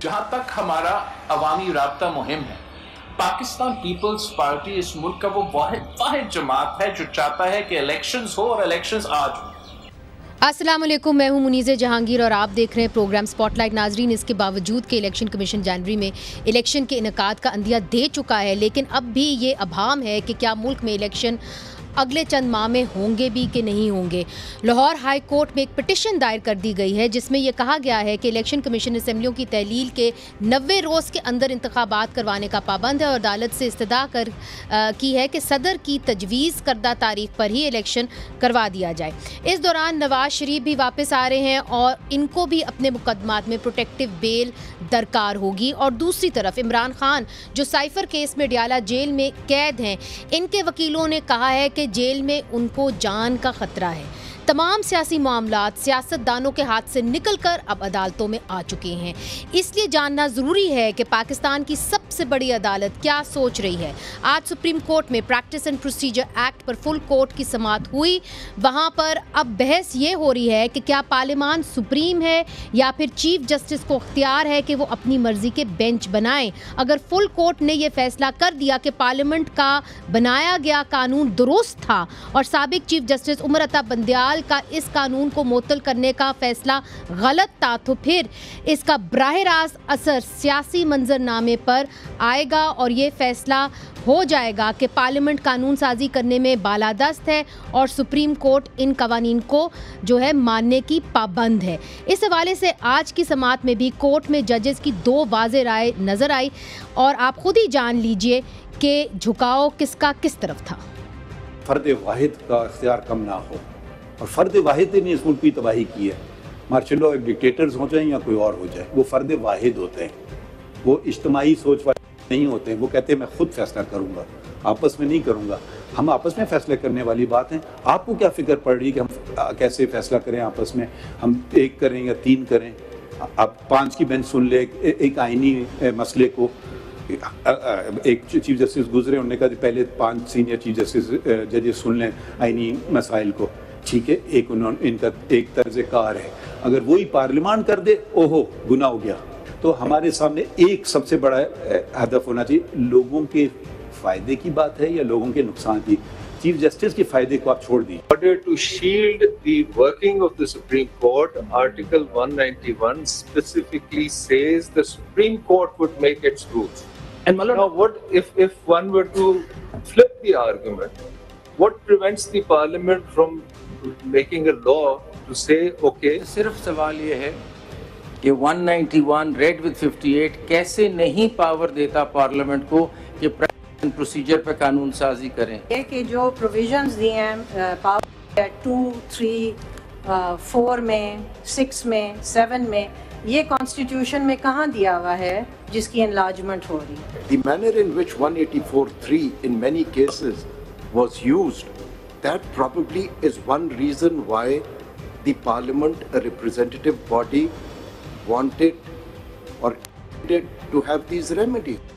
जहां तक हमारा अवामी राब्ता मुहिम है, पाकिस्तान पीपल्स पार्टी इस मुल्क का वो वाहिद जमात है जो चाहता है कि इलेक्शंस हो और इलेक्शंस आज हो। अस्सलाम वालेकुम, मैं हूं मुनीज़े जहांगीर और आप देख रहे हैं प्रोग्राम स्पॉटलाइट। नाजरीन, इसके बावजूद कि इलेक्शन कमीशन जनवरी में इलेक्शन के इनेकाद का अंदिया दे चुका है, लेकिन अब भी ये अभाम है कि क्या मुल्क में इलेक्शन अगले चंद माह में होंगे भी कि नहीं होंगे। लाहौर हाई कोर्ट में एक पिटिशन दायर कर दी गई है जिसमें यह कहा गया है कि इलेक्शन कमीशन असम्बलियों की तहलील के 90 रोज़ के अंदर इंतखाबात करवाने का पाबंद है और अदालत से इस्तदा की है कि सदर की तजवीज़ करदा तारीख पर ही इलेक्शन करवा दिया जाए। इस दौरान नवाज शरीफ भी वापस आ रहे हैं और इनको भी अपने मुकदमात में प्रोटेक्टिव बेल दरकार होगी। और दूसरी तरफ इमरान खान जो साइफर केस में डियाला जेल में कैद हैं, इनके वकीलों ने कहा है कि जेल में उनको जान का खतरा है। तमाम सियासी मामलात सियासतदानों के हाथ से निकलकर अब अदालतों में आ चुके हैं। इसलिए जानना ज़रूरी है कि पाकिस्तान की सबसे बड़ी अदालत क्या सोच रही है। आज सुप्रीम कोर्ट में प्रैक्टिस एंड प्रोसीजर एक्ट पर फुल कोर्ट की समाअत हुई। वहाँ पर अब बहस ये हो रही है कि क्या पार्लियामान सुप्रीम है या फिर चीफ जस्टिस को अख्तियार है कि वो अपनी मर्जी के बेंच बनाएं। अगर फुल कोर्ट ने यह फैसला कर दिया कि पार्लियामेंट का बनाया गया कानून दुरुस्त था और साबिक चीफ जस्टिस उमर अता बंदियाल का इस कानून को मुअत्तल करने का फैसला गलत था, तो फिर इसका बराह रास्त असर सियासी मंजरनामे पर आएगा और ये फैसला हो जाएगा कि पार्लियामेंट कानून साजी करने में बालादस्त है और सुप्रीम कोर्ट इन कवानीन को जो है मानने की पाबंद है। इस हवाले से आज की समाअत में भी कोर्ट में जजेस की दो वाज़ेह राय नज़र आई और आप खुद ही जान लीजिए कि झुकाव किसका किस तरफ था। फर्द वाहिद का इख्तियार कम ना हो और फ़र्द वाहिद ने इस मुल्क की तबाही की है। मार्शल लॉ डिक्टेटर्स हो जाए या कोई और हो जाए, वो फ़र्द वाहिद होते हैं, वो इज्तमाही सोच वाले नहीं होते हैं। वो कहते हैं मैं खुद फैसला करूँगा, आपस में नहीं करूँगा। हम आपस में फ़ैसले करने वाली बात है। आपको क्या फ़िक्र पड़ रही है कि हम कैसे फ़ैसला करें आपस में, हम एक करें या तीन करें। आप 5 की बेंच सुन ले एक आइनी मसले को। एक चीफ जस्टिस गुजरे, उन्होंने कहा पहले 5 सीनियर चीफ जस्टिस जजेस सुन लें आइनी मसाइल को, ठीक है। एक इनका एक तर्ज कार है, अगर वही पार्लियामान कर दे, ओहो गुनाह हो गया। तो हमारे सामने एक सबसे बड़ा हदफ होना चाहिए, लोगों के फायदे की बात है या लोगों के नुकसान की। चीफ जस्टिस के फायदे को आप छोड़ दी। order to shield the working of the Supreme Court, Article 191 specifically says the Supreme Court would make its rules. And now what if one were to flip the argument, what prevents the parliament from making a law to say okay? सिर्फ सवाल ये है कि 191 read with 58 कैसे नहीं power देता parliament को कि प्रोसीजर पे कानून साजी करें। ये कि जो प्रोविजंस दिए हैं पावर 2, 3, 4 में, 6 में, 7 में, ये कॉन्स्टिट्यूशन में कहाँ दिया हुआ है जिसकी एनलार्जमेंट हो रही है। The manner in which 184(3) in many cases was used, that probably is one reason why the parliament, a representative body, wanted or needed to have these remedies.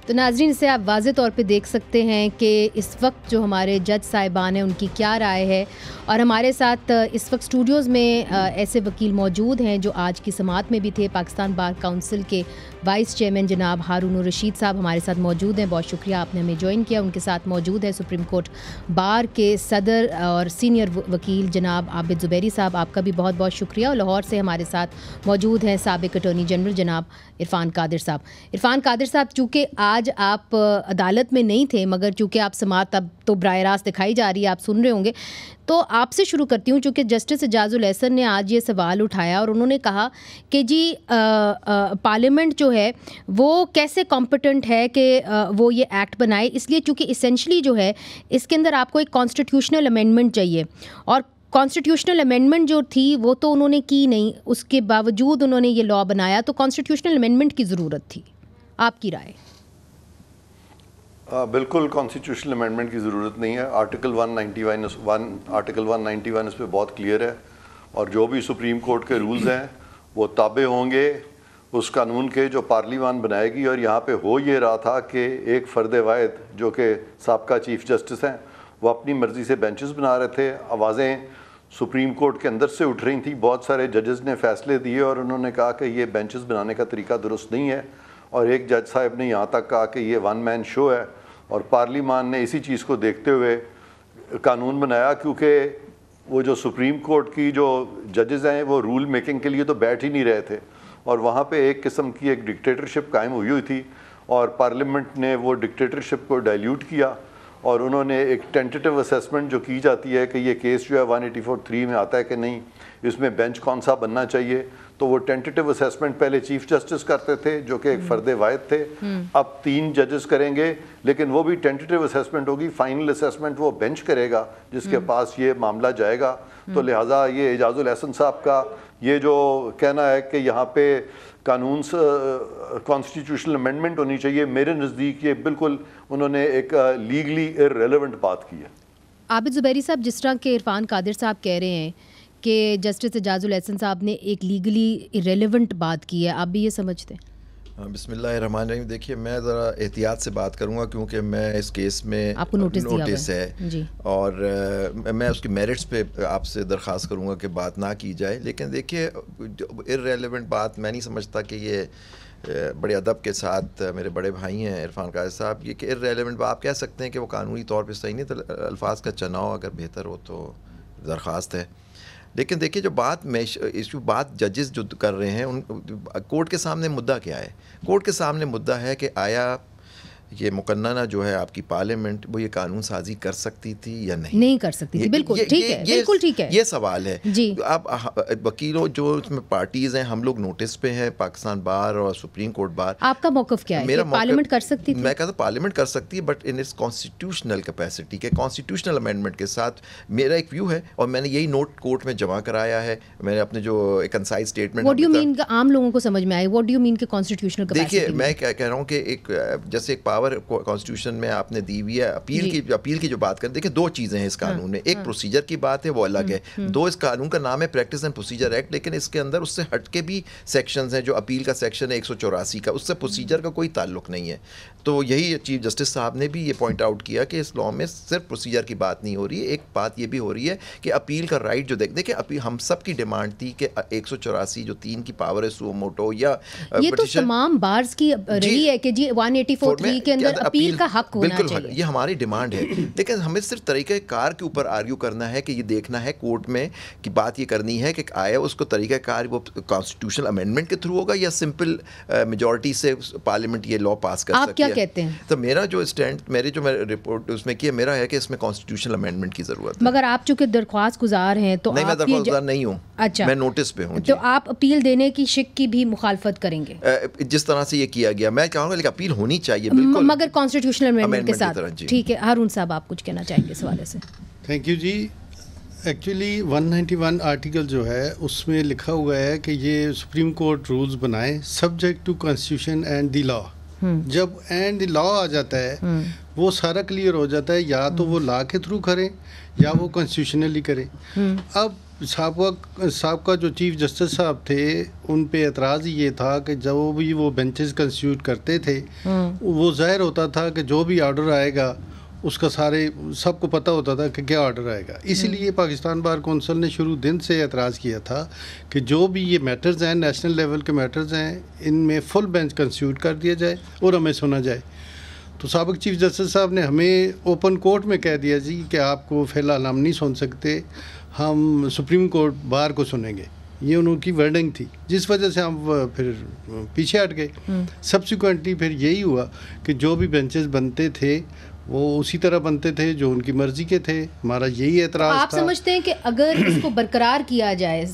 तो नाजरीन, इसे आप वाज़े तौर पे देख सकते हैं कि इस वक्त जो हमारे जज साहिबान हैं उनकी क्या राय है। और हमारे साथ इस वक्त स्टूडियोज़ में ऐसे वकील मौजूद हैं जो आज की समाअत में भी थे। पाकिस्तान बार काउंसिल के वाइस चेयरमैन जनाब हारून रशीद साहब हमारे साथ मौजूद हैं, बहुत शुक्रिया आपने हमें ज्वाइन किया। उनके साथ मौजूद है सुप्रीम कोर्ट बार के सदर और सीनियर वकील जनाब आबिद ज़ुबैरी साहब, आपका भी बहुत बहुत शुक्रिया। और लाहौर से हमारे साथ मौजूद हैं साबिक अटॉर्नी जनरल जनाब इरफान कादिर साहब। इरफान कादिर साहब, चूँकि आज आप अदालत में नहीं थे मगर चूँकि आप समाअत अब तो बराह रास्त दिखाई जा रही है, आप सुन रहे होंगे, तो आपसे शुरू करती हूँ। चूँकि जस्टिस एजाजुल एहसन ने आज ये सवाल उठाया और उन्होंने कहा कि जी पार्लियामेंट जो है वो कैसे कॉम्पिटेंट है कि वो ये एक्ट बनाए, इसलिए चूँकि इसेंशली जो है इसके अंदर आपको एक कॉन्स्टिट्यूशनल अमेंडमेंट चाहिए और कॉन्स्टिट्यूशनल अमेंडमेंट जो थी वो तो उन्होंने की नहीं, उसके बावजूद उन्होंने ये लॉ बनाया, तो कॉन्स्टिट्यूशनल अमेंडमेंट की ज़रूरत थी। आपकी राय? बिल्कुल कॉन्स्टिट्यूशनल अमेंडमेंट की ज़रूरत नहीं है। आर्टिकल 191 इस पर बहुत क्लियर है और जो भी सुप्रीम कोर्ट के रूल्स हैं वो ताबे होंगे उस कानून के जो पार्लियामान बनाएगी। और यहाँ पे हो ये रहा था कि एक फ़र्द वाहिद जो कि साबका चीफ जस्टिस हैं वो अपनी मर्ज़ी से बेंचेस बना रहे थे, आवाज़ें सुप्रीम कोर्ट के अंदर से उठ रही थी। बहुत सारे जजेस ने फैसले दिए और उन्होंने कहा कि ये बेंचेस बनाने का तरीका दुरुस्त नहीं है, और एक जज साहब ने यहाँ तक कहा कि ये वन मैन शो है, और पार्लियामान ने इसी चीज़ को देखते हुए कानून बनाया, क्योंकि वो जो सुप्रीम कोर्ट की जो जजेस हैं वो रूल मेकिंग के लिए तो बैठ ही नहीं रहे थे, और वहाँ पे एक किस्म की एक डिक्टेटरशिप कायम हुई थी, और पार्लियामेंट ने वो डिक्टेटरशिप को डाइल्यूट किया, और उन्होंने एक टेंटेटिव असेसमेंट जो की जाती है कि ये केस जो है 184(3) में आता है कि नहीं, इसमें बेंच कौन सा बनना चाहिए, तो वो टेंटेटिव असेसमेंट पहले चीफ जस्टिस करते थे जो कि एक फ़र्द वाहिद थे, अब 3 जजेस करेंगे, लेकिन वो भी टेंटेटिव असेसमेंट होगी, फाइनल असेसमेंट वो बेंच करेगा जिसके पास ये मामला जाएगा। तो लिहाजा ये एजाजुल एहसन साहब का ये जो कहना है कि यहाँ पे कानून कॉन्स्टिट्यूशनल अमेंडमेंट होनी चाहिए, मेरे नज़दीक ये बिल्कुल उन्होंने एक लीगली इररेलेवेंट बात की है। आबिद ज़ुबैरी साहब, जिस तरह के इरफान कादिर साहब कह रहे हैं कि जस्टिस एजाजुल एहसन साहब ने एक लीगली इररेलेवेंट बात की है, आप भी ये समझते हैं? बिस्मिल्लाहिर्रहमानिर्रहीम। देखिए, मैं ज़रा एहतियात से बात करूँगा क्योंकि मैं इस केस में आपको नोटिस है जी। और मैं उसकी मेरिट्स पे आपसे दरख्वास्त करूँगा कि बात ना की जाए। लेकिन देखिए, इररेलेवेंट बात मैं नहीं समझता कि ये बड़े अदब के साथ मेरे बड़े भाई हैं इरफान कादिर साहब, ये कि इररेलेवेंट बात आप कह सकते हैं कि वो कानूनी तौर पर सही नहीं, तो अल्फाज का चुनाव अगर बेहतर हो तो दरख्वास्त है। लेकिन देखिए, जो बात बात जजेस जो कर रहे हैं, उन कोर्ट के सामने मुद्दा क्या है? कोर्ट के सामने मुद्दा है कि आया ये मुकन्ना जो है आपकी पार्लियामेंट, वो ये कानून साजी कर सकती थी या नहीं कर सकती थी। बिल्कुल ठीक है, बिल्कुल ठीक है, ये सवाल है जी। अब वकीलों जो इसमें पार्टीज हैं, हम लोग नोटिस पे हैं, पाकिस्तान बार और सुप्रीम कोर्ट बार। आपका मौक़िफ़ क्या है? मेरा पार्लियामेंट कर सकती थी? मैं कहता पार्लियामेंट कर सकती है, but in its constitutional capacity के कॉन्स्टिट्यूशनल अमेंडमेंट के साथ मेरा एक व्यू है, और मैंने यही नोट कोर्ट में जमा कराया है। मैंने अपने जो एक concise statement, what do you mean, आम लोगों को समझ में आए, व्हाट डू यू मीन के कॉन्स्टिट्यूशनल कैपेसिटी? देखिए, मैं क्या कह रहा हूँ कि एक जैसे एक पावर कॉन्स्टिट्यूशन में आपने दी हुई है, अपील की जो बात करें, देखिए 2 चीज़ें हैं इस कानून में। एक प्रोसीजर की बात है, वो अलग है। 2, इस कानून का नाम है प्रैक्टिस एंड प्रोसीजर एक्ट, लेकिन इसके अंदर उससे हट के भी सेक्शंस हैं। जो अपील का सेक्शन है 184 का, उससे प्रोसीजर का कोई ताल्लुक नहीं है। तो यही चीफ जस्टिस साहब ने भी ये पॉइंट आउट किया कि इस लॉ में सिर्फ प्रोसीजर की बात नहीं हो रही है, एक बात ये भी हो रही है कि अपील का राइट जो देखिए अपील हम सब की डिमांड थी कि 184 जो 3 की पावर है सुओ मोटो या ये तो तमाम बार्स की रही है कि जी 184(3) के अंदर अपील का हक होना चाहिए। ये हमारी डिमांड है, लेकिन हमें सिर्फ तरीक़ाकार के ऊपर आर्ग्यू करना है कि ये देखना है कोर्ट में कि बात ये करनी है कि आया उसको तरीक़ाकार वो कॉन्स्टिट्यूशनल अमेंडमेंट के थ्रू होगा या सिंपल मेजॉरिटी से पार्लियामेंट ये लॉ पास कर सकती है। आप क्या कहते हैं? तो मेरा जो स्टैंड, मेरी जो मैं रिपोर्ट उसमें किया, मेरा है कि इसमें कॉन्स्टिट्यूशनल अमेंडमेंट की ज़रूरत है। मगर आप चूंकि दरख्वास्त गुजार हैं तो नहीं, मैं दरख्वास्त गुजार नहीं हूँ। अच्छा, मैं नोटिस पे हूँ। तो आप अपील देने की शिक की भी मुखालफत करेंगे? जिस तरह से ये किया गया, मैं कहूँगा लेकिन अपील होनी चाहिए बिल्कुल, मगर कॉन्स्टिट्यूशनल अमेंडमेंट के साथ। ठीक है, हारून साहब आप कुछ कहना चाहेंगे इस हवाले से? Thank you ji. Actually 191 article जो है उसमें लिखा हुआ है कि ये सुप्रीम कोर्ट रूल्स बनाए subject to constitution and the law. जब एंड द लॉ आ जाता है वो सारा क्लियर हो जाता है, या तो वो लॉ के थ्रू करें या वो कॉन्स्टिट्यूशनली करें। अब साहब जो चीफ जस्टिस साहब थे, उन पे एतराज़ ये था कि जब भी वो बेंचेस कंस्टिट्यूट करते थे वो ज़ाहिर होता था कि जो भी ऑर्डर आएगा उसका सबको पता होता था कि क्या ऑर्डर आएगा। इसीलिए पाकिस्तान बार कौंसिल ने शुरू दिन से एतराज़ किया था कि जो भी ये मैटर्स हैं, नेशनल लेवल के मैटर्स हैं, इनमें फुल बेंच कंस्टिट्यूट कर दिया जाए और हमें सुना जाए। तो साबिक चीफ जस्टिस साहब ने हमें ओपन कोर्ट में कह दिया जी कि आपको फ़िलहाल हम नहीं सुन सकते, हम सुप्रीम कोर्ट बार को सुनेंगे। ये उनकी वर्डिंग थी, जिस वजह से हम फिर पीछे हट गए। सब्सिक्वेंटली फिर यही हुआ कि जो भी बेंचेस बनते थे वो उसी तरह बनते थे जो उनकी मर्जी के थे। हमारा यही एतराज़ था। आप समझते हैं कि अगर इसको बरकरार किया जाए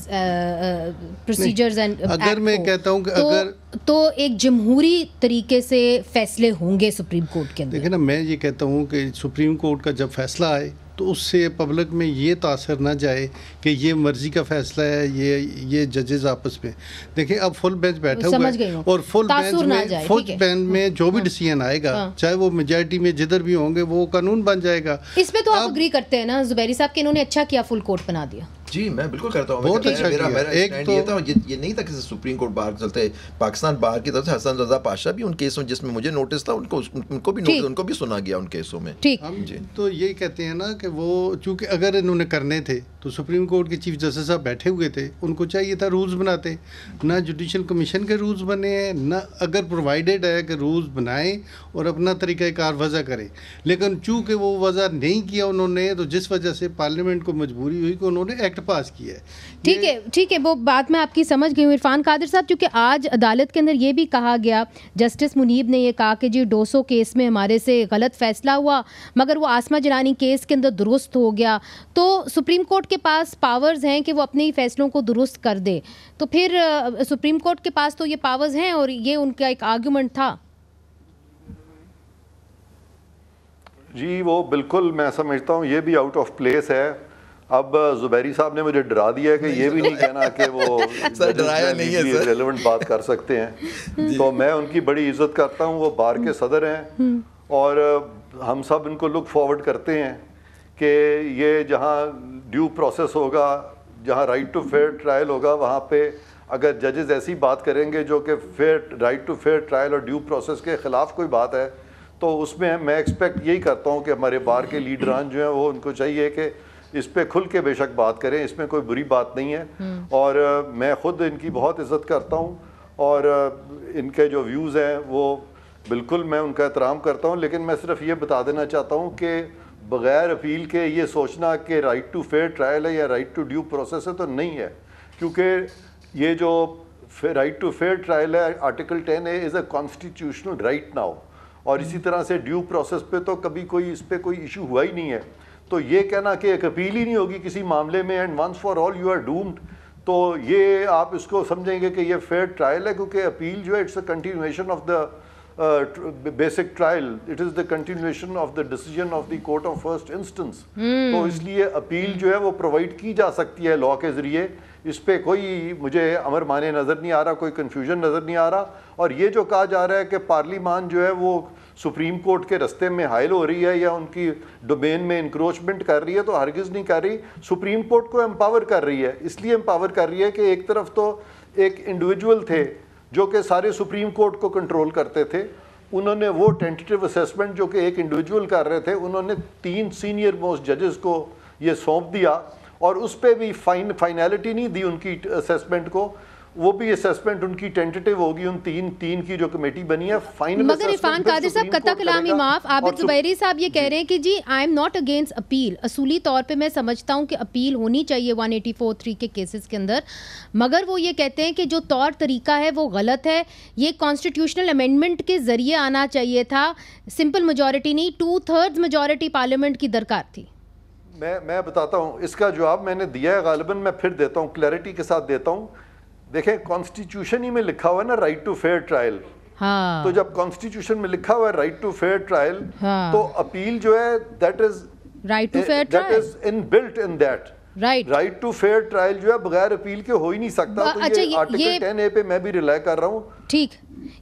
प्रोसीजर्स एंड अगर मैं कहता हूँ कि तो एक जमहूरी तरीके से फैसले होंगे सुप्रीम कोर्ट के अंदर। देखिए ना, मैं ये कहता हूँ कि सुप्रीम कोर्ट का जब फैसला आए तो उससे पब्लिक में ये तासर ना जाए कि ये मर्जी का फैसला है, ये जजेस आपस में। देखिए, अब फुल बेंच बैठा हुआ है और फुल बेंच में जो भी डिसीजन आएगा, चाहे वो मेजॉरिटी में जिधर भी होंगे, वो कानून बन जाएगा। इसमें तो आप अग्री करते हैं ना ज़ुबैरी साहब कि इन्होंने अच्छा किया फुल कोर्ट बना दिया? जी, मैं बिल्कुल करता हूँ। बहुत अच्छा मेरा एक तो ये था, ये नहीं था कि सुप्रीम कोर्ट बार चलते, पाकिस्तान बार की तरफ से हसन रजा पाशा भी उन केसों जिसमें मुझे नोटिस था उनको भी सुना गया उन केसों में। ठीक, हम तो ये कहते हैं ना कि वो चूंकि अगर इन्होंने करने थे तो तो सुप्रीम कोर्ट के चीफ जस्टिस साहब बैठे हुए थे, उनको चाहिए था रूल्स बनाते। ना जुडिशल कमीशन के रूल्स बने हैं, ना अगर प्रोवाइडेड है कि रूल्स बनाएं और अपना तरीक़ाकार वज़ा करें, लेकिन चूँकि वो वज़ा नहीं किया उन्होंने, तो जिस वजह से पार्लियामेंट को मजबूरी हुई कि उन्होंने एक्ट पास किया है। ठीक है, वो बात मैं आपकी समझ गई हूँ इरफान कादिर साहब, क्योंकि आज अदालत के अंदर ये भी कहा गया, जस्टिस मुनीब ने ये कहा कि जी डोसो केस में हमारे से गलत फैसला हुआ, मगर वो आसमा जलानी केस के अंदर दुरुस्त हो गया, तो सुप्रीम कोर्ट के पास पावर्स हैं कि वो अपने ही फैसलों को दुरुस्त कर दे। तो फिर सुप्रीम कोर्ट के पास तो ये पावर्स हैं और ये उनका एक आर्गुमेंट था। जी वो बिल्कुल मैं समझता हूँ ये भी आउट ऑफ प्लेस है। अब जुबैरी साहब ने मुझे डरा दिया है कि ये भी नहीं कहना कि वो डराया नहीं है सर, रेलेवेंट बात कर सकते हैं। तो मैं उनकी बड़ी इज्जत करता हूँ, वो बार के सदर हैं और हम सब इनको लुक फॉरवर्ड करते हैं कि ये जहाँ ड्यू प्रोसेस होगा, जहाँ राइट टू फेयर ट्रायल होगा, वहाँ पे अगर जजेस ऐसी बात करेंगे जो कि fair right to fair trial और ड्यू प्रोसेस के ख़िलाफ़ कोई बात है, तो उसमें मैं एक्सपेक्ट यही करता हूँ कि हमारे बार के लीडरान जो हैं वो उनको चाहिए कि इस पे खुल के बेशक बात करें, इसमें कोई बुरी बात नहीं है। और मैं ख़ुद इनकी बहुत इज़्ज़त करता हूँ और इनके जो व्यूज़ हैं वो बिल्कुल मैं उनका एहतराम करता हूँ, लेकिन मैं सिर्फ ये बता देना चाहता हूँ कि बग़ैर अपील के ये सोचना कि राइट टू फेयर ट्रायल है या राइट टू ड्यू प्रोसेस है तो नहीं है, क्योंकि ये जो राइट टू फेयर ट्रायल है article 10A is a constitutional right now, और इसी तरह से ड्यू प्रोसेस पे तो कभी कोई इस पर कोई इशू हुआ ही नहीं है। तो ये कहना कि एक अपील ही नहीं होगी किसी मामले में and once for all you are doomed, तो ये आप इसको समझेंगे कि ये फेयर ट्रायल है, क्योंकि अपील जो है it's a continuation of the basic trial, it is the continuation of the decision of the court of first instance. तो इसलिए अपील जो है वो प्रोवाइड की जा सकती है लॉ के ज़रिए, इस पर कोई मुझे अमर माने नज़र नहीं आ रहा, कोई कन्फ्यूजन नज़र नहीं आ रहा। और ये जो कहा जा रहा है कि पार्लियामान जो है वो सुप्रीम कोर्ट के रास्ते में हायल हो रही है या उनकी डोमेन में इंक्रोचमेंट कर रही है, तो हरगिज़ नहीं कर रही। सुप्रीम कोर्ट को एम्पावर कर रही है, इसलिए एम्पावर कर रही है कि एक तरफ तो एक इंडिविजुअल थे जो कि सारे सुप्रीम कोर्ट को कंट्रोल करते थे, उन्होंने वो टेंटेटिव असेसमेंट जो कि एक इंडिविजुअल कर रहे थे, उन्होंने 3 सीनियर मोस्ट जजेस को ये सौंप दिया और उस पर भी फाइनलिटी नहीं दी उनकी असेसमेंट को, वो भी असेसमेंट उनकी टेंटेटिव होगी उन तीन की जो कमेटी बनी है फाइनल। मगर इरफान कादिर साहब कत्ता कलामी माफ, आबिद जुबैरी साहब ये कह रहे हैं कि जी I am not against appeal, असूली तौर पे मैं समझता हूँ कि अपील होनी चाहिए 184(3) के केसेस के अंदर, मगर वो ये कहते हैं कि जो तौर तरीका है वो गलत है, ये कॉन्स्टिट्यूशनल अमेंडमेंट के जरिए आना चाहिए था, सिंपल मेजॉरिटी नहीं 2/3 मेजॉरिटी पार्लियामेंट की दरकार थी। मैं बताता हूँ इसका जवाब मैंने दिया है, गालिबन मैं फिर देता हूँ, क्लैरिटी के साथ देता हूँ। देखें कॉन्स्टिट्यूशन ही में लिखा हुआ है ना राइट टू फेयर ट्रायल, हाँ। तो जब कॉन्स्टिट्यूशन में लिखा हुआ है राइट टू फेयर ट्रायल, तो अपील जो है that is right to fair trial, that is inbuilt in that right to fair trial जो है बगैर अपील के हो ही नहीं सकता। तो अच्छा, ये आर्टिकल 10A पे मैं भी रिलाई कर रहा हूँ। ठीक,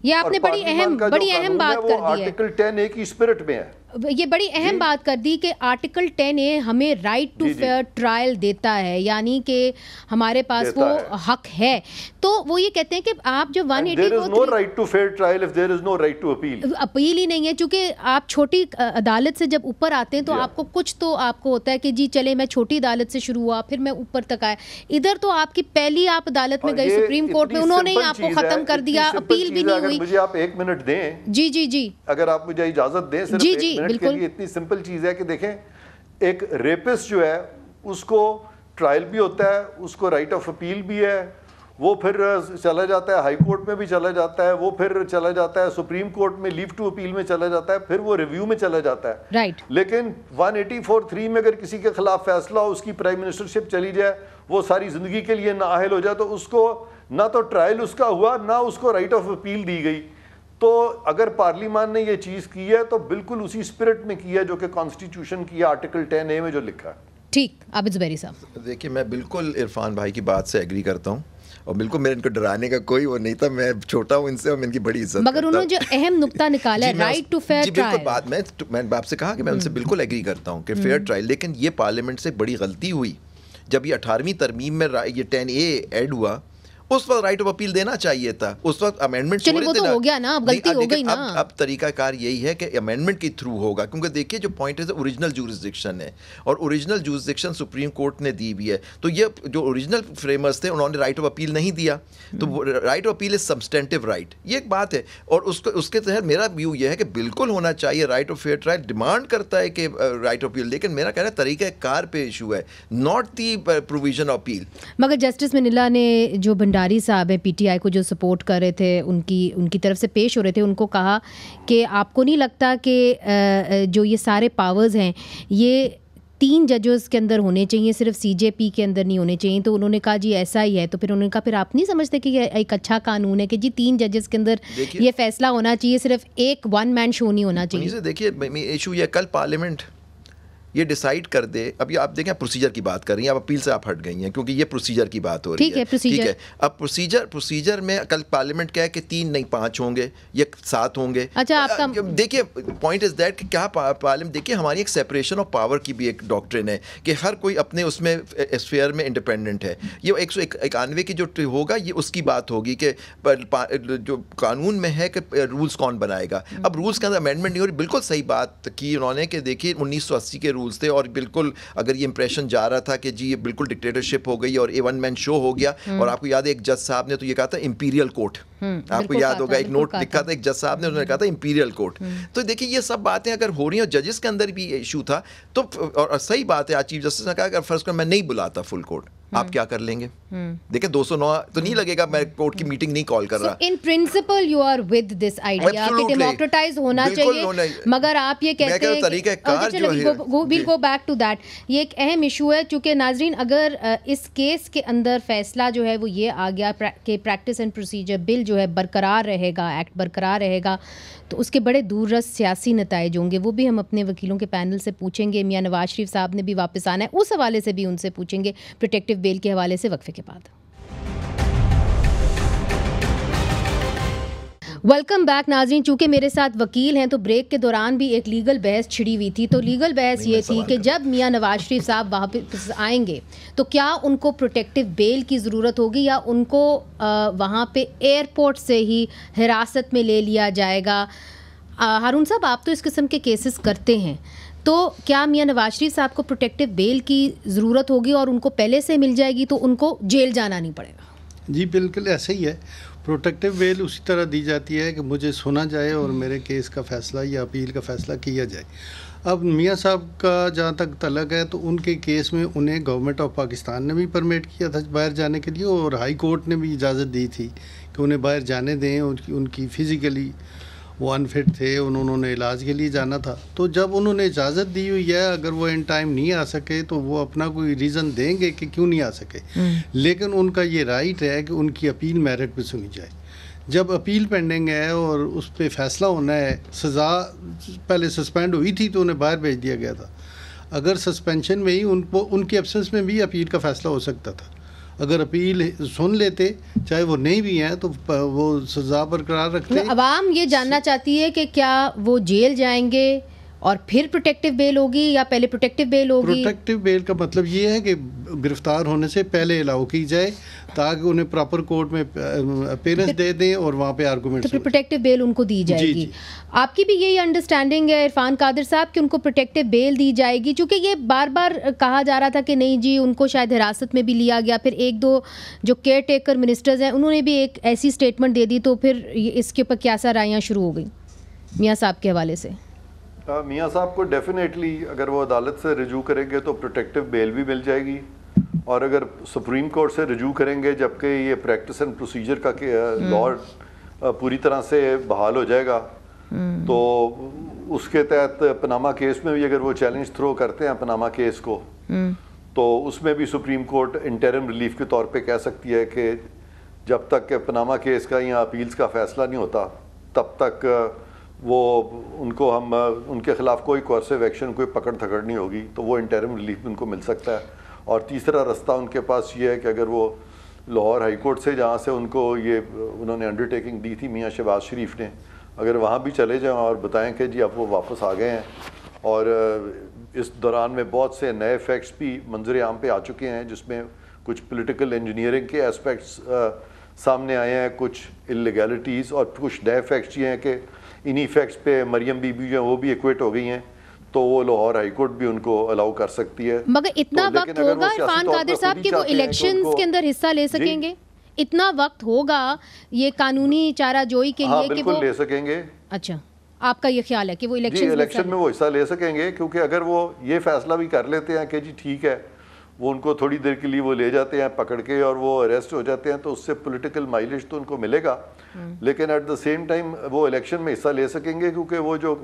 ये आपने बड़ी अहम बात कर दी है, आर्टिकल 10A की स्पिरिट में है, ये बड़ी अहम बात कर दी कि आर्टिकल 10A हमें राइट टू फेयर ट्रायल देता है, यानी कि हमारे पास वो हक है। तो वो ये कहते हैं कि आप जो 184 right to fair trial if there is no right to appeal, appeal ही नहीं है, क्योंकि आप छोटी अदालत से जब ऊपर आते हैं तो आपको कुछ तो आपको होता है कि जी चले मैं छोटी अदालत से शुरू हुआ फिर मैं ऊपर तक आया, इधर तो आपकी पहली आप अदालत में गई सुप्रीम कोर्ट में, उन्होंने ही आपको खत्म कर दिया, अपील भी नहीं हुई। मुझे आप 1 मिनट दें, जी अगर आप मुझे इजाजत दें सिर्फ 1 मिनट के लिए, इतनी सिंपल चीज है कि देखें एक रेपिस्ट जो है उसको ट्रायल भी होता है, उसको राइट ऑफ अपील भी है, वो फिर चला जाता है हाई कोर्ट में भी चला जाता है, वो फिर चला जाता है सुप्रीम कोर्ट में लीव टू अपील में चला जाता है, फिर वो रिव्यू में चला जाता है, राइट। लेकिन 184(3) में अगर किसी के खिलाफ फैसला हो, उसकी प्राइम मिनिस्टरशिप चली जाए, वो सारी जिंदगी के लिए नाअहल हो जाए, तो उसको ना तो ट्रायल उसका हुआ ना उसको राइट ऑफ अपील दी गई। तो अगर पार्लियामान ने ये चीज़ की है तो बिल्कुल उसी स्पिरिट में की है जो कि कॉन्स्टिट्यूशन की आर्टिकल 10A में जो लिखा है। ठीक, आबिद जुबैरी साहब। देखिए मैं बिल्कुल इरफान भाई की बात से एग्री करता हूँ और बिल्कुल मेरे इनको डराने का कोई वो नहीं था, मैं छोटा हूँ इनसे और मैं इनकी बड़ी इज्जत, मगर उन्होंने जो अहम नुक्ता निकाला है राइट टू फेयर ट्रायल, बात मैं आपसे कहा कि मैं उनसे बिल्कुल एग्री करता हूँ कि फेयर ट्रायल, लेकिन ये पार्लियामेंट से बड़ी गलती हुई जब ये 18वीं तरमीम में ये 10A ऐड हुआ उस वक्त राइट ऑफ अपील देना चाहिए था, उस वक्त अमेंडमेंट चलिए वो तो हो गया ना, अब गलती हो गई ना। अब तरीकाकार यही है कि अमेंडमेंट के थ्रू होगा, क्योंकि देखिए जो पॉइंट है ओरिजिनल जुरिसडिक्शन है और ओरिजिनल जुरिसडिक्शन सुप्रीम कोर्ट ने दी हुई है, तो ये जो ओरिजिनल फ्रेमर्स थे उन्होंने राइट ऑफ अपील नहीं दिया, तो right of appeal is substantive right, ये एक बात है। और उसके तहत मेरा व्यू ये है कि बिल्कुल होना चाहिए, right of fair trial demand करता है कि राइट ऑफ अपील, लेकिन मेरा कहना है तरीक़ाकार पे इशू है, not the provision of appeal. मगर जस्टिस मिनिला ने, जो भंडारी साहब है पीटीआई को जो सपोर्ट कर रहे थे, उनकी तरफ से पेश हो रहे थे, उनको कहा कि आपको नहीं लगता कि जो ये सारे पावर्स हैं ये 3 जजेस के अंदर होने चाहिए, सिर्फ सीजेपी के अंदर नहीं होने चाहिए? तो उन्होंने कहा जी ऐसा ही है। तो फिर उन्होंने कहा फिर आप नहीं समझते कि ये एक अच्छा कानून है कि जी 3 जजेस के अंदर ये फैसला होना चाहिए, सिर्फ एक वन मैन शो नहीं होना चाहिए? देखिए इशू ये कल पार्लियामेंट ये डिसाइड कर दे। अभी आप देखें प्रोसीजर की बात कर रही हैं, आप अपील से आप हट गई हैं क्योंकि ये प्रोसीजर की बात हो रही है। ठीक है, अब प्रोसीजर में कल पार्लियामेंट कहे कि 3 नहीं 5 होंगे या 7 होंगे। अच्छा, आपका देखिए पॉइंट इज दैट कि क्या पार्लियामेंट, देखिए हमारी एक सेपरेशन ऑफ पावर की भी एक डॉक्ट्रिन है कि हर कोई अपने उसमें स्फीयर में इंडिपेंडेंट है। ये 191 की जो होगा ये उसकी बात होगी कि जो कानून में है कि रूल्स कौन बनाएगा। अब रूल्स के अंदर अमेंडमेंट नहीं हो रही, बिल्कुल सही बात की उन्होंने कि देखिए 1980 के थे और बिल्कुल अगर ये इंप्रेशन जा रहा था कि जी ये बिल्कुल डिक्टेटरशिप हो गई और ए वन मैन शो हो गया। और आपको याद है एक जज साहब ने तो ये कहा था इंपीरियल कोर्ट, आपको याद होगा एक नोट लिखा था एक जज साहब ने, उन्होंने कहा था इंपीरियल कोर्ट। तो देखिए ये सब बातें अगर हो रही हैं और जजेस के अंदर भी इशू था तो, और सही बात है आज चीफ जस्टिस ने कहा अगर फर्स्ट मैं नहीं बुलाता फुल कोर्ट आप क्या कर लेंगे? देखिए 209 तो नहीं लगेगा, मैं कोर्ट की मीटिंग नहीं कॉल कर रहा। In principle you are with this idea कि डेमोक्रेटाइज होना चाहिए, मगर आप ये कहते हैं will go back to that. ये एक अहम इशू है चूंकि नाजरीन अगर इस केस के अंदर फैसला जो है वो ये आ गया कि प्रैक्टिस एंड प्रोसीजर बिल जो है बरकरार रहेगा, एक्ट बरकरार रहेगा, तो उसके बड़े दूररस सियासी नताइज होंगे। वो भी हम अपने वकीलों के पैनल से पूछेंगे। मियां नवाज शरीफ साहब ने भी वापस आना है, उस हवाले से भी उनसे पूछेंगे, प्रोटेक्टिव बेल के हवाले से वक्फे के बाद। वेलकम बैक नाज़रीन। चूँकि मेरे साथ वकील हैं तो ब्रेक के दौरान भी एक लीगल बहस छिड़ी हुई थी। तो लीगल बहस ये थी कि जब मियां नवाज शरीफ साहब वापस आएंगे तो क्या उनको प्रोटेक्टिव बेल की ज़रूरत होगी या उनको वहाँ पे एयरपोर्ट से ही हिरासत में ले लिया जाएगा? हारून साहब, आप तो इस किस्म के केसेस करते हैं, तो क्या मियां नवाज शरीफ साहब को प्रोटेक्टिव बेल की ज़रूरत होगी और उनको पहले से मिल जाएगी तो उनको जेल जाना नहीं पड़ेगा? जी बिल्कुल ऐसा ही है। प्रोटेक्टिव बेल उसी तरह दी जाती है कि मुझे सुना जाए और मेरे केस का फ़ैसला या अपील का फ़ैसला किया जाए। अब मियां साहब का जहाँ तक तलक है तो उनके केस में उन्हें गवर्नमेंट ऑफ पाकिस्तान ने भी परमिट किया था बाहर जाने के लिए और हाई कोर्ट ने भी इजाज़त दी थी कि उन्हें बाहर जाने दें। उनकी फ़िज़िकली वो अनफिट थे, उन्होंने इलाज के लिए जाना था। तो जब उन्होंने इजाज़त दी हुई है, अगर वो इन टाइम नहीं आ सके तो वो अपना कोई रीज़न देंगे कि क्यों नहीं आ सके, लेकिन उनका ये राइट है कि उनकी अपील मेरिट पे सुनी जाए। जब अपील पेंडिंग है और उस पर फैसला होना है, सज़ा पहले सस्पेंड हुई थी तो उन्हें बाहर भेज दिया गया था। अगर सस्पेंशन में ही उनको उनकी एब्सेंस में भी अपील का फ़ैसला हो सकता था। अगर अपील सुन लेते, चाहे वो नहीं भी हैं, तो वो सज़ा बरकरार रखते। अवाम ये जानना चाहती है कि क्या वो जेल जाएंगे और फिर प्रोटेक्टिव बेल होगी या पहले प्रोटेक्टिव बेल होगी? प्रोटेक्टिव बेल का मतलब ये है कि गिरफ्तार होने से पहले अलाउ की जाए ताकि उन्हें प्रॉपर कोर्ट में अपीयरेंस दे दें और वहाँ पे आर्गूमेंट। तो फिर प्रोटेक्टिव बेल उनको दी जाएगी। जी। आपकी भी यही अंडरस्टैंडिंग है इरफान कादिर साहब कि उनको प्रोटेक्टिव बेल दी जाएगी? चूँकि ये बार बार कहा जा रहा था कि नहीं जी उनको शायद हिरासत में भी लिया गया, फिर 1-2 जो केयर टेकर मिनिस्टर्स हैं उन्होंने भी एक ऐसी स्टेटमेंट दे दी, तो फिर इसके ऊपर क्या रायां शुरू हो गई मियाँ साहब के हवाले से? मियाँ साहब को डेफिनेटली अगर वो अदालत से रिजू करेंगे तो प्रोटेक्टिव बेल भी मिल जाएगी, और अगर सुप्रीम कोर्ट से रिजू करेंगे जबकि ये प्रैक्टिस एंड प्रोसीजर का लॉ पूरी तरह से बहाल हो जाएगा तो उसके तहत पनामा केस में भी अगर वो चैलेंज थ्रो करते हैं पनामा केस को तो उसमें भी सुप्रीम कोर्ट इंटरिम रिलीफ के तौर पे कह सकती है कि जब तक पनामा केस का या अपील्स का फैसला नहीं होता तब तक वो उनको हम उनके खिलाफ कोई कोर्सिव एक्शन, कोई पकड़ धकड़ नहीं होगी, तो वो इंटरिम रिलीफ उनको मिल सकता है। और तीसरा रास्ता उनके पास ये है कि अगर वो लाहौर हाई कोर्ट से जहाँ से उनको ये उन्होंने अंडरटेकिंग दी थी मियाँ शहबाज शरीफ ने, अगर वहाँ भी चले जाएँ और बताएं कि जी अब वो वापस आ गए हैं और इस दौरान में बहुत से नए फैक्ट्स भी मंजर आम पे आ चुके हैं जिसमें कुछ पॉलिटिकल इंजीनियरिंग के एस्पेक्ट्स सामने आए हैं कुछ इलीगैलिटीज़ और कुछ नए फैक्ट्स ये हैं कि इन्हीं फैक्ट्स पे मरियम बीबी जो है वो भी एक्विट हो गई हैं, तो वो लाहौर हाई कोर्ट भी उनको अलाउ कर सकती है। मगर इतना वक्त होगा इरफान कादिर साहब कि वो इलेक्शंस के अंदर हिस्सा ले सकेंगे? इतना वक्त होगा ये कानूनी चाराजोई के लिए कि वो ले सकेंगे? अच्छा, आपका ये ख्याल है कि वो इलेक्शन में वो हिस्सा ले सकेंगे? क्योंकि अगर वो ये फैसला भी कर लेते हैं कि जी ठीक है, वो उनको थोड़ी देर के लिए वो ले जाते हैं पकड़ के और वो अरेस्ट हो जाते हैं, तो उससे पॉलिटिकल माइलेज तो उनको मिलेगा, लेकिन एट द सेम टाइम वो इलेक्शन में हिस्सा ले सकेंगे, क्योंकि वो जो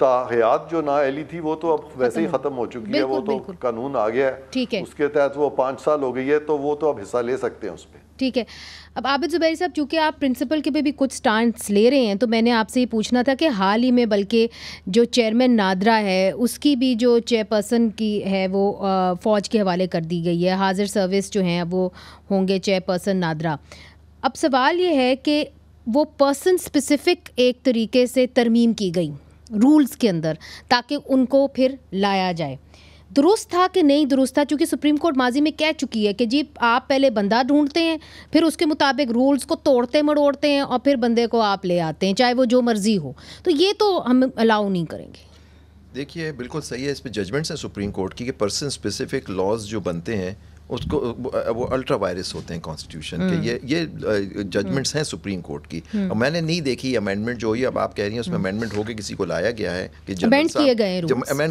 ताहयात जो नाअहली थी वो तो अब वैसे ही ख़त्म हो चुकी है, वो तो कानून आ गया है, उसके तहत वो 5 साल हो गई है, तो वो तो अब हिस्सा ले सकते हैं उस पर। ठीक है। अब आबिद ज़ुबैरी साहब, चूँकि आप प्रिंसिपल के पे भी कुछ स्टांड्स ले रहे हैं, तो मैंने आपसे ये पूछना था कि हाल ही में बल्कि जो चेयरमैन नादरा है उसकी भी जो चेयरपर्सन की है वो फ़ौज के हवाले कर दी गई है। हाजिर सर्विस जो हैं वो होंगे चेयरपर्सन नादरा। अब सवाल ये है कि वो पर्सन स्पेसिफ़िक एक तरीके से तरमीम की गई रूल्स के अंदर ताकि उनको फिर लाया जाए, दुरुस्त था कि नहीं दुरुस्त था? क्योंकि सुप्रीम कोर्ट माजी में कह चुकी है कि जी आप पहले बंदा ढूंढते हैं, फिर उसके मुताबिक रूल्स को तोड़ते मड़ोड़ते हैं और फिर बंदे को आप ले आते हैं, चाहे वो जो मर्जी हो। तो ये तो हम अलाउ नहीं करेंगे। देखिए बिल्कुल सही है, इस पर जजमेंट्स हैं सुप्रीम कोर्ट की कि पर्सन स्पेसिफिक लॉज जो बनते हैं उसको वो अल्ट्रा वायरस होते हैं कॉन्स्टिट्यूशन के, ये जजमेंट्स हैं सुप्रीम कोर्ट की। और मैंने नहीं देखी अमेंडमेंट जो हुई, अब आप कह रही हैं उसमें अमेंडमेंट होके किसी को लाया गया है कि अमेंड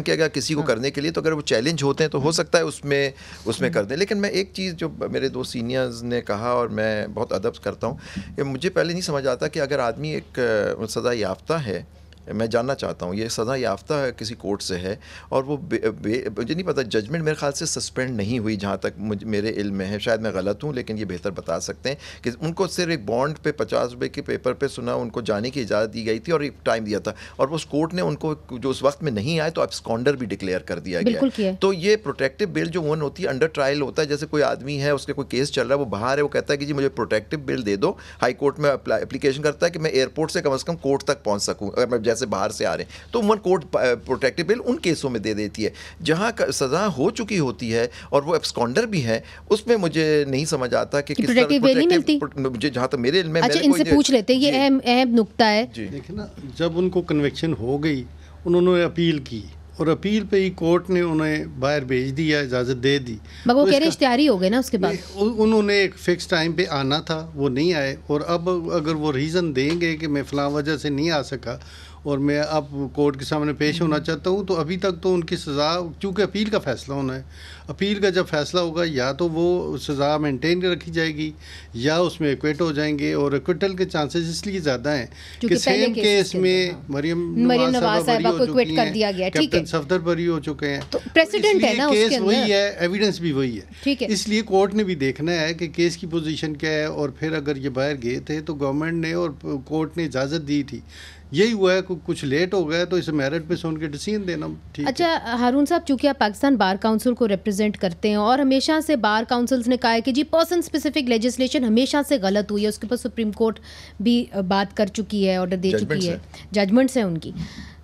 किया गया किसी को करने के लिए, तो अगर वो चैलेंज होते हैं तो हो सकता है उसमें कर दें। लेकिन मैं एक चीज़ जो मेरे 2 सीनियर्स ने कहा और मैं बहुत अदब करता हूँ, कि मुझे पहले नहीं समझ आता कि अगर आदमी एक सज़ा याफ्ता है, मैं जानना चाहता हूँ ये सज़ा याफ्ता किसी कोर्ट से है और वो मुझे नहीं पता, जजमेंट मेरे ख्याल से सस्पेंड नहीं हुई जहाँ तक मेरे इल्म में है, शायद मैं गलत हूँ लेकिन ये बेहतर बता सकते हैं कि उनको सिर्फ एक बॉन्ड पे 50 रुपये के पेपर पे सुना, उनको जाने की इजाज़त दी गई थी और एक टाइम दिया था, और उस कोर्ट ने उनको जो उस वक्त में नहीं आए तो एब्सकॉन्डर भी डिक्लेयर कर दिया गया। तो ये प्रोटेक्टिव बेल जो वन होती है, अंडर ट्रायल होता है, जैसे कोई आदमी है उसके कोई केस चल रहा है, वो बाहर है, वो कहता है कि जी मुझे प्रोटेक्टिव बेल दे दो, हाई कोर्ट में एप्लीकेशन करता है कि मैं एयरपोर्ट से कम कोर्ट तक पहुँच सकूँ, अगर मैं जैसे बाहर से आ रहे हैं तो वन कोर्ट प्रोटेक्टिव बिल उन केसों में दे देती है जहां सजा हो चुकी होती है और वो एब्सकॉन्डर भी है, उसमें मुझे नहीं समझ आता कि किस तरह मुझे जहां तक मेरे इल्म में। अच्छा, इनसे पूछ लेते हैं, ये अहम नुक्ता है। देखिए ना, जब उनको कन्विक्शन हो गई उन्होंने अपील की और अपील पे ही कोर्ट ने उन्हें बाहर भेज दिया, इजाज़त दे दी, मगर वो कह रहे इश्तिहारी हो गए ना उसके बाद। उन्होंने एक फिक्स टाइम पे आना था, वो नहीं आए, और अब अगर वो रीज़न देंगे कि मैं फ़लाँ वजह से नहीं आ सका और मैं अब कोर्ट के सामने पेश होना चाहता हूँ, तो अभी तक तो उनकी सज़ा, क्योंकि अपील का फ़ैसला होना है, अपील का जब फैसला होगा या तो वो सज़ा मेंटेन रखी जाएगी या उसमें एक्विट हो जाएंगे, और एक्विटल के चांसेस इसलिए ज़्यादा हैं कि सेम केस में मरियम नवाज साहिबा को एक्विट कर दिया गया, कैप्टन सफदर बरी हो चुके हैं, तो प्रेसिडेंट है ना उसके अंदर, केस वही है, एविडेंस भी वही है, इसलिए कोर्ट ने भी देखना है कि केस की पोजीशन क्या है, और फिर अगर ये बाहर गए थे तो गवर्नमेंट ने और कोर्ट ने इजाज़त दी थी, यही हुआ है, कुछ लेट हो गया तो इस मेरिट पे सुन के डिसीजन देना ठीक। अच्छा हारून साहब, चूंकि आप पाकिस्तान बार काउंसिल को रिप्रेजेंट करते हैं और हमेशा से बार काउंसिल्स ने कहा है कि जी पर्सन स्पेसिफिक लेजिस्लेशन हमेशा से गलत हुई है, उसके ऊपर सुप्रीम कोर्ट भी बात कर चुकी है, ऑर्डर दे चुकी है, जजमेंट्स हैं उनकी।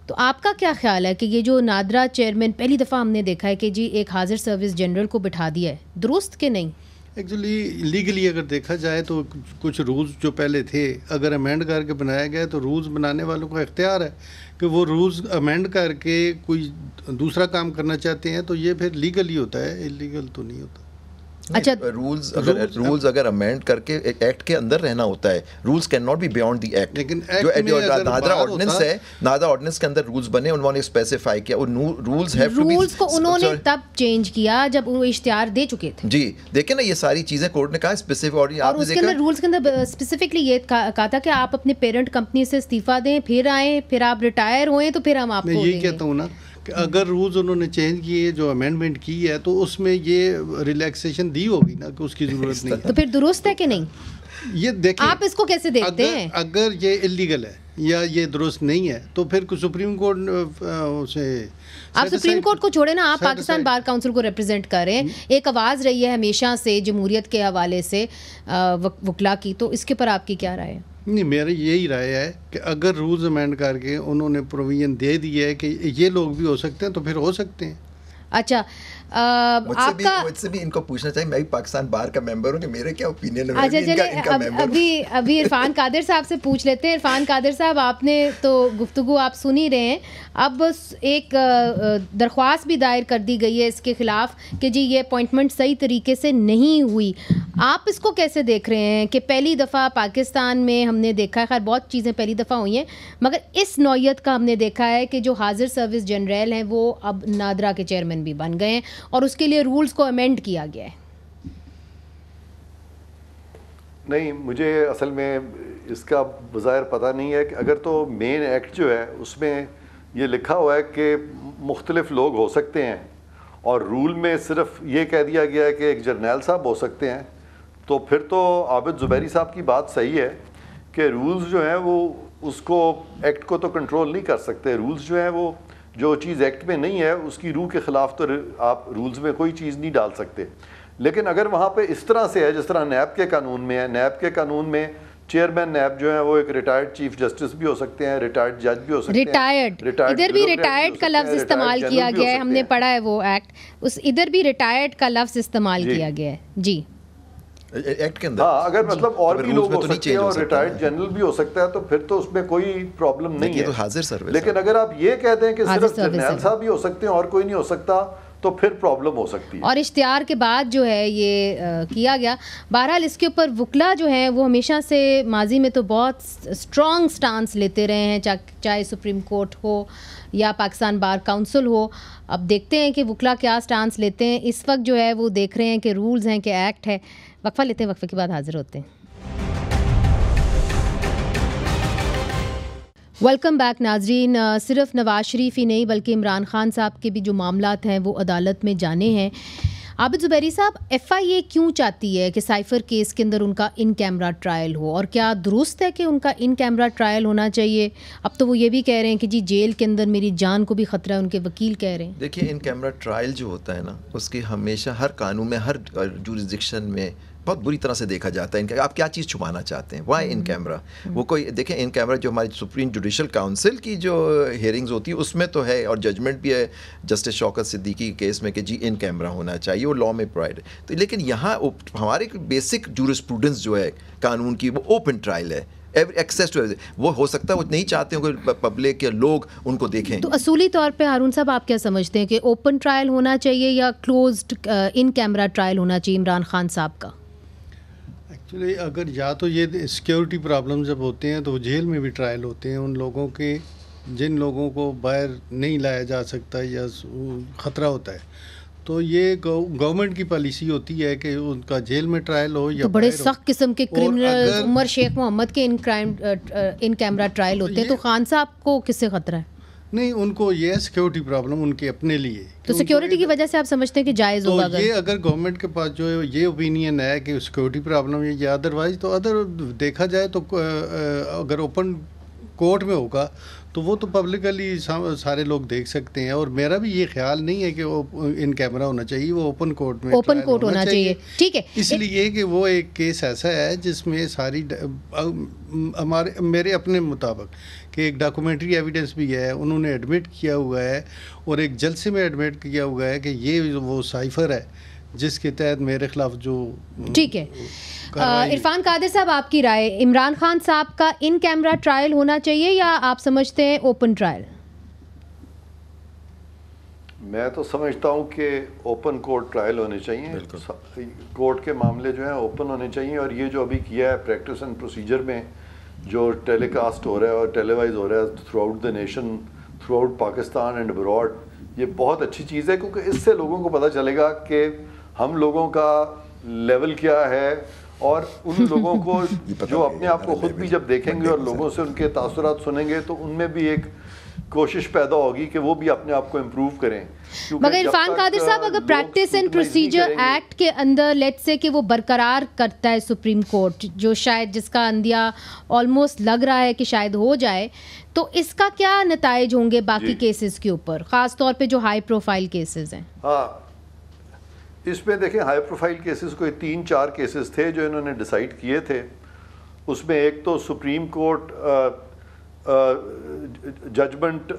तो आपका क्या ख्याल है कि ये जो नादरा चेयरमैन, पहली दफ़ा हमने देखा है कि जी एक हाजिर सर्विस जनरल को बिठा दिया है, दुरुस्त के नहीं? एक्चुअली लीगली अगर देखा जाए तो कुछ रूल्स जो पहले थे अगर अमेंड करके बनाया गया तो रूल्स बनाने वालों का इख्तियार है कि वो रूल्स अमेंड करके कोई दूसरा काम करना चाहते हैं, तो ये फिर लीगल ही होता है, इलीगल तो नहीं होता। अच्छा, रूल्स अगर अमेंड करके एक्ट के अंदर रहना होता है, rules can not be beyond the act. लेकिन जो नादरा ऑर्डिनेंस है, नादरा ऑर्डिनेंस के अंदर रूल्स बने, उन्होंने स्पेसिफाई किया, और rules have to be, rules को उन्होंने तब चेंज किया जब वो इश्तिहार दे चुके थे। जी देखिए ना, ये सारी चीजें कोर्ट ने कहा स्पेसिफिक ऑर्डिनेंस, और उसके अंदर रूल्स के अंदर स्पेसिफिकली ये कहा था कि आप अपने पेरेंट कंपनी से इस्तीफा दें, फिर आए, फिर आप रिटायर हुए तो फिर हम आपको देंगे। यही कहता हूँ ना कि अगर रूल्स उन्होंने चेंज किए, जो अमेंडमेंट की है, तो उसमें ये रिलैक्सेशन दी होगी ना कि उसकी जरूरत नहीं है, तो फिर दुरुस्त है कि नहीं? ये देखिए, आप इसको कैसे देखते हैं? अगर ये इलीगल है या ये दुरुस्त नहीं है तो फिर सुप्रीम कोर्ट से, आप सुप्रीम कोर्ट को छोड़े ना, आप पाकिस्तान बार काउंसिल को रिप्रेजेंट कर रहे हैं, एक आवाज़ रही है हमेशा से जमहूरियत के हवाले से वकला की, तो इसके पर आपकी क्या राय है? नहीं, मेरी यही राय है कि अगर रूल्स अमेंड करके उन्होंने प्रोविजन दे दी है कि ये लोग भी हो सकते हैं तो फिर हो सकते हैं। अच्छा, मुझसे भी इनको पूछना चाहिए, मैं भी पाकिस्तान बार का मेंबर हूँ, कि मेरे क्या ओपिनियन है। अच्छा चलिए अभी इरफान कादिर साहब से पूछ लेते हैं। इरफान कादिर साहब, आपने तो गुफ्तगू आप सुन ही रहे हैं, अब एक दरख्वास्त भी दायर कर दी गई है इसके खिलाफ कि जी ये अपॉइंटमेंट सही तरीके से नहीं हुई। आप इसको कैसे देख रहे हैं कि पहली दफ़ा पाकिस्तान में हमने देखा है, खैर बहुत चीज़ें पहली दफ़ा हुई हैं, मगर इस नौयत का हमने देखा है कि जो हाजिर सर्विस जनरल हैं वो अब नादरा के चेयरमैन भी बन गए हैं और उसके लिए रूल्स को अमेंड किया गया है। नहीं, मुझे असल में इसका बज़ाहिर पता नहीं है कि अगर तो मेन एक्ट जो है उसमें ये लिखा हुआ है कि मुख्तलिफ लोग हो सकते हैं और रूल में सिर्फ ये कह दिया गया है कि एक जर्नैल साहब हो सकते हैं, तो फिर तो आबिद ज़ुबैरी साहब की बात सही है कि रूल्स जो हैं वो उसको एक्ट को तो कंट्रोल नहीं कर सकते। रूल्स जो हैं वो जो चीज़ एक्ट में नहीं है उसकी रूह के ख़िलाफ़ तो आप रूल्स में कोई चीज़ नहीं डाल सकते। लेकिन अगर वहाँ पे इस तरह से है जिस तरह नैब के कानून में है, नैब के कानून में चेयरमैन नैब जो है वो एक रिटायर्ड चीफ जस्टिस भी हो सकते हैं, रिटायर्ड जज भी हो सकते हैं। रिटायर्ड इधर भी रिटायर्ड का लफ्ज़ इस्तेमाल किया गया है, हमने पढ़ा है वो एक्ट, उस इधर भी रिटायर्ड का लफ्ज़ इस्तेमाल किया गया है जी एक्ट के अंदर। हाँ, अगर मतलब और भी लोग हो सकते हैं और रिटायर्ड जनरल भी हो सकता है तो फिर तो उसमें कोई प्रॉब्लम नहीं है। तो हाजिर सर्विस, लेकिन अगर आप ये कहते हैं कि सिर्फ जर्नैल साहब भी हो सकते हैं और कोई नहीं हो सकता तो फिर प्रॉब्लम हो सकती है। और इश्तिहार के बाद जो है ये किया गया। बहरहाल इसके ऊपर वकला जो हैं वो हमेशा से माजी में तो बहुत स्ट्रॉन्ग स्टांस लेते रहे हैं, चाहे सुप्रीम कोर्ट हो या पाकिस्तान बार काउंसिल हो। अब देखते हैं कि वकला क्या स्टांस लेते हैं। इस वक्त जो है वो देख रहे हैं कि रूल्स हैं कि एक्ट है। वक्फा लेते हैं, वक्फे के बाद हाजिर होते हैं। वेलकम बैक नाजरीन। सिर्फ नवाज शरीफ ही नहीं बल्कि इमरान खान साहब के भी जो मामलात हैं वो अदालत में जाने हैं। आबिद ज़ुबैरी साहब, FIA क्यों चाहती है कि साइफ़र केस के अंदर उनका इन कैमरा ट्रायल हो, और क्या दुरुस्त है कि उनका इन कैमरा ट्रायल होना चाहिए? अब तो वो ये भी कह रहे हैं कि जी जेल के अंदर मेरी जान को भी ख़तरा है, उनके वकील कह रहे हैं। देखिए, इन कैमरा ट्रायल जो होता है ना, उसकी हमेशा हर कानून में, हर जुरिस्डिक्शन में बहुत बुरी तरह से देखा जाता है। इनका आप क्या चीज़ छुपाना चाहते हैं, वाई इन कैमरा? वो कोई देखें, इन कैमरा जो हमारी सुप्रीम जुडिशल काउंसिल की जो हियरिंग्स होती है उसमें तो है, और जजमेंट भी है जस्टिस शौकत सिद्दीकी के केस में कि जी इन कैमरा होना चाहिए, वो लॉ में प्रोवाइड है। तो लेकिन यहाँ हमारे बेसिक जूरिस्प्रूडेंस जो है कानून की, वो ओपन ट्रायल है, एक्सेस टू वो हो सकता है वो नहीं चाहते हो कि पब्लिक या लोग उनको देखें। तो असूली तौर पे हारून साहब आप क्या समझते हैं कि ओपन ट्रायल होना चाहिए या क्लोज्ड इन कैमरा ट्रायल होना चाहिए इमरान खान साहब का? एक्चुअली अगर या तो ये सिक्योरिटी प्रॉब्लम जब होते हैं तो जेल में भी ट्रायल होते हैं उन लोगों के जिन लोगों को बाहर नहीं लाया जा सकता या ख़तरा होता है, तो ये गवर्नमेंट की पॉलिसी होती है कि उनका जेल में ट्रायल हो या तो बड़े सख्त किस्म के क्रिमिनल उमर शेख मोहम्मद के इन कैमरा ट्रायल होते हैं, तो खान साहब को किससे ख़तरा है? नहीं, उनको ये है सिक्योरिटी प्रॉब्लम उनके अपने लिए। तो सिक्योरिटी की वजह से आप समझते हैं कि जायज़ होगा? तो ये अगर गवर्नमेंट के पास जो है ये ओपिनियन है कि सिक्योरिटी प्रॉब्लम है या अदरवाइज, तो अदर देखा जाए तो अगर ओपन कोर्ट में होगा तो वो तो पब्लिकली सारे लोग देख सकते हैं। और मेरा भी ये ख्याल नहीं है कि वो इन कैमरा होना चाहिए, वो ओपन कोर्ट में ओपन कोर्ट होना चाहिए। ठीक है, इसलिए कि वो एक केस ऐसा है जिसमें सारी मेरे अपने मुताबिक कि एक डॉक्यूमेंट्री एविडेंस भी है, उन्होंने एडमिट किया हुआ है और एक जलसे में एडमिट किया हुआ है कि ये वो साइफर है जिसके तहत मेरे खिलाफ जो। ठीक है, इरफान कादिर साहब, आपकी राय, इमरान खान साहब का इन कैमरा ट्रायल होना चाहिए या आप समझते हैं ओपन ट्रायल? मैं तो समझता हूँ कि ओपन कोर्ट ट्रायल होने चाहिए। कोर्ट के मामले जो हैं ओपन होने चाहिए, और ये जो अभी किया है प्रैक्टिस एंड प्रोसीजर में जो टेलीकास्ट हो रहा है और टेलीवाइज हो रहा है through out the nation, through out Pakistan and abroad, ये बहुत अच्छी चीज़ है, क्योंकि इससे लोगों को पता चलेगा कि हम लोगों का लेवल क्या है, और उन लोगों को जो अपने आप को खुद भी जब देखेंगे और लोगों से उनके तासुरात सुनेंगे तो उनमें भी एक कोशिश पैदा होगी कि वो भी अपने आप को इम्प्रूव करें। मगर इरफान कादिर साहब, अगर प्रैक्टिस एंड प्रोसीजर एक्ट के अंदर लेट्स से कि वो बरकरार करता है सुप्रीम कोर्ट, जो शायद जिसका अंदिया ऑलमोस्ट लग रहा है कि शायद हो जाए, तो इसका क्या नताइज होंगे बाकी केसेस के ऊपर, ख़ास तौर पे जो हाई प्रोफाइल केसेस हैं? हाँ, इसमें देखें हाई प्रोफाइल केसेस कोई 3-4 केसेस थे जो इन्होंने डिसाइड किए थे। उसमें एक तो Supreme Court judgment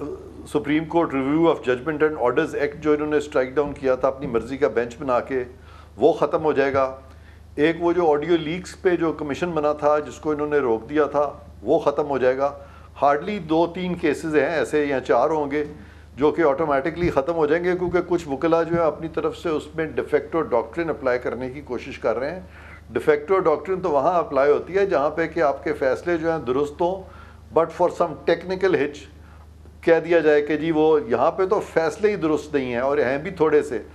Supreme Court review of judgment and orders act जो इन्होंने स्ट्राइक डाउन किया था अपनी मर्जी का बेंच बना के, वो ख़त्म हो जाएगा। एक वो जो ऑडियो लीक्स पे जो कमीशन बना था जिसको इन्होंने रोक दिया था, वो ख़त्म हो जाएगा। हार्डली 2-3 केसेस हैं ऐसे या 4 होंगे जो कि ऑटोमेटिकली ख़त्म हो जाएंगे, क्योंकि कुछ वकला जो है अपनी तरफ से उसमें डिफेक्टो डॉक्ट्रिन अप्लाई करने की कोशिश कर रहे हैं। डिफेक्टो डॉक्ट्रिन तो वहाँ अप्लाई होती है जहाँ पे कि आपके फ़ैसले जो हैं दुरुस्त हों, but for some technical hitch कह दिया जाए कि जी वो यहाँ पे तो फ़ैसले ही दुरुस्त नहीं हैं और हैं भी थोड़े से।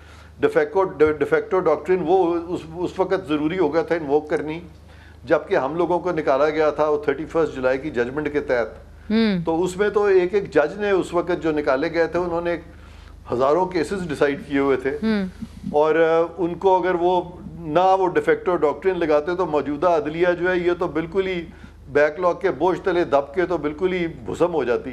डिफेक्टो डॉक्ट्रिन वो उस वक़्त ज़रूरी हो गया था इन्वोक करनी जबकि हम लोगों को निकाला गया था वो 31 जुलाई की जजमेंट के तहत। तो उसमें तो एक एक जज ने उस वक़्त जो निकाले गए थे उन्होंने हज़ारों केसेस डिसाइड किए हुए थे और उनको अगर वो ना वो डिफेक्टो डॉक्ट्रिन लगाते तो मौजूदा अदलिया जो है ये तो बिल्कुल ही बैकलॉग के बोझ तले दब के तो बिल्कुल ही भुसम हो जाती।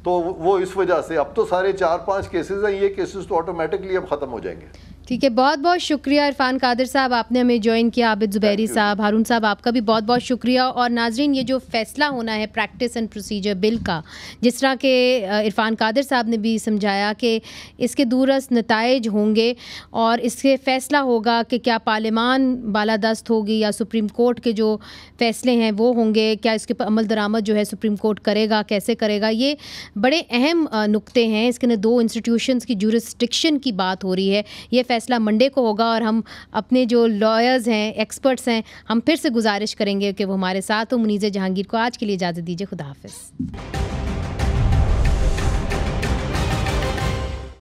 तो वो इस वजह से अब तो सारे 4-5 केसेस हैं, ये केसेस तो ऑटोमेटिकली अब ख़त्म हो जाएंगे। ठीक है, बहुत बहुत शुक्रिया इरफान कादिर साहब, आपने हमें ज्वाइन किया। आबिद ज़ुबैरी साहब, हारून साहब, आपका भी बहुत बहुत शुक्रिया। और नाजरीन, ये जो फ़ैसला होना है प्रैक्टिस एंड प्रोसीजर बिल का, जिस तरह के इरफान कादिर साहब ने भी समझाया कि इसके दूरस नताइज होंगे और इससे फ़ैसला होगा कि क्या पार्लियामान बालादस्त होगी या सुप्रीम कोर्ट के जो फ़ैसले हैं वो होंगे, क्या इसके पर अमल दरामद जो है सुप्रीम कोर्ट करेगा, कैसे करेगा। ये बड़े अहम नुक्ते हैं। इसके अंदर 2 इंस्टीट्यूशंस की जुरिस्डिक्शन की बात हो रही है। ये फैसला मंडे को होगा और हम अपने जो लॉयर्स हैं, एक्सपर्ट्स हैं, हम फिर से गुजारिश करेंगे कि वो हमारे साथ हो। मुनीज़ जहांगीर को आज के लिए इजाज़त दीजिए। खुदा हाफ़िज़।